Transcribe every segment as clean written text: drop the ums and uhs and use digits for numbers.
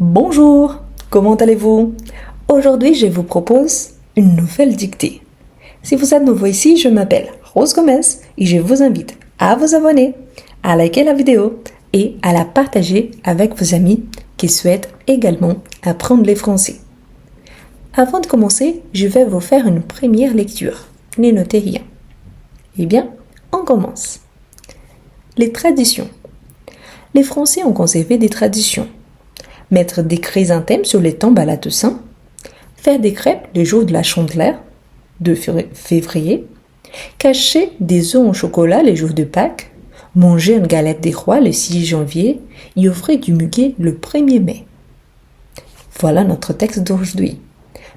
Bonjour, comment allez-vous? Aujourd'hui, je vous propose une nouvelle dictée. Si vous êtes nouveau ici, je m'appelle Rose Gomez et je vous invite à vous abonner, à liker la vidéo et à la partager avec vos amis qui souhaitent également apprendre le français. Avant de commencer, je vais vous faire une première lecture. Ne notez rien. Eh bien, on commence. Les traditions. Les Français ont conservé des traditions. Mettre des chrysanthèmes sur les tombes à la Toussaint, faire des crêpes le jour de la Chandeleur, 2 février, cacher des œufs au chocolat le jour de Pâques, manger une galette des rois le 6 janvier et offrir du muguet le 1er mai. Voilà notre texte d'aujourd'hui.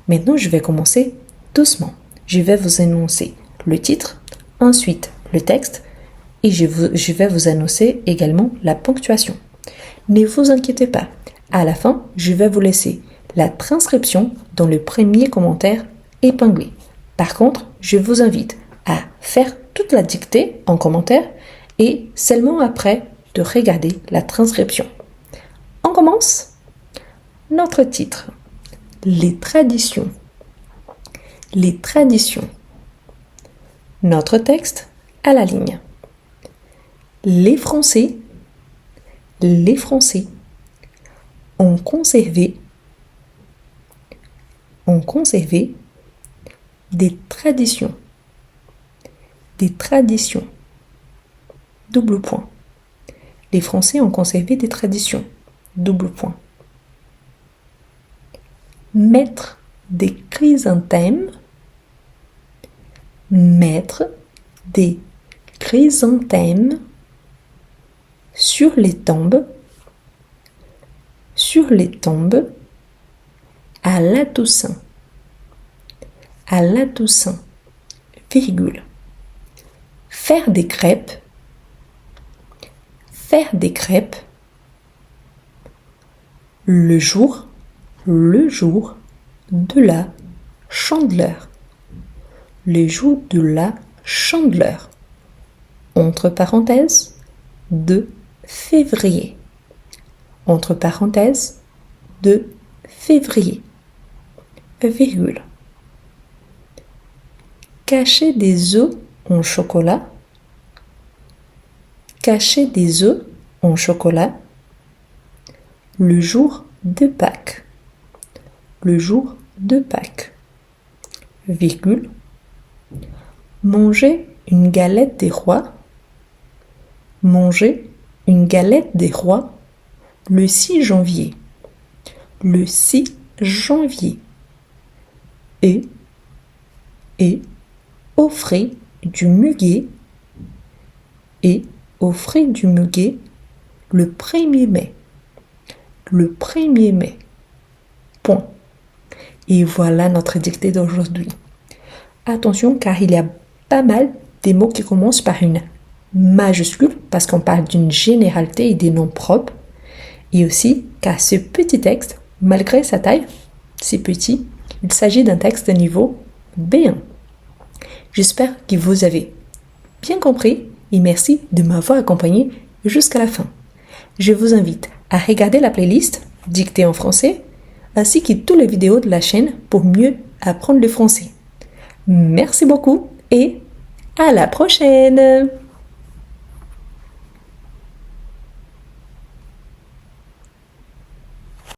Maintenant, je vais commencer doucement. Je vais vous annoncer le titre, ensuite le texte et je vais vous annoncer également la ponctuation. Ne vous inquiétez pas. À la fin, je vais vous laisser la transcription dans le premier commentaire épinglé. Par contre, je vous invite à faire toute la dictée en commentaire et seulement après de regarder la transcription. On commence. Notre titre. Les traditions. Les traditions. Notre texte à la ligne. Les Français ont conservé des traditions. Des traditions. Double point. Les Français ont conservé des traditions. Double point. Mettre des chrysanthèmes. Mettre des chrysanthèmes sur les tombes à la Toussaint, virgule. Faire des crêpes le jour de la Chandeleur, entre parenthèses, 2 février. Entre parenthèses, 2 février. Virgule. Cacher des œufs en chocolat. Le jour de Pâques. Virgule. Manger une galette des rois. Le 6 janvier. Et offrir du muguet. Le 1er mai. Point. Et voilà notre dictée d'aujourd'hui. Attention car il y a pas mal des mots qui commencent par une majuscule parce qu'on parle d'une généralité et des noms propres. Et aussi car ce petit texte, malgré sa taille, c'est petit, il s'agit d'un texte de niveau B1. J'espère que vous avez bien compris et merci de m'avoir accompagné jusqu'à la fin. Je vous invite à regarder la playlist dictée en français ainsi que toutes les vidéos de la chaîne pour mieux apprendre le français. Merci beaucoup et à la prochaine!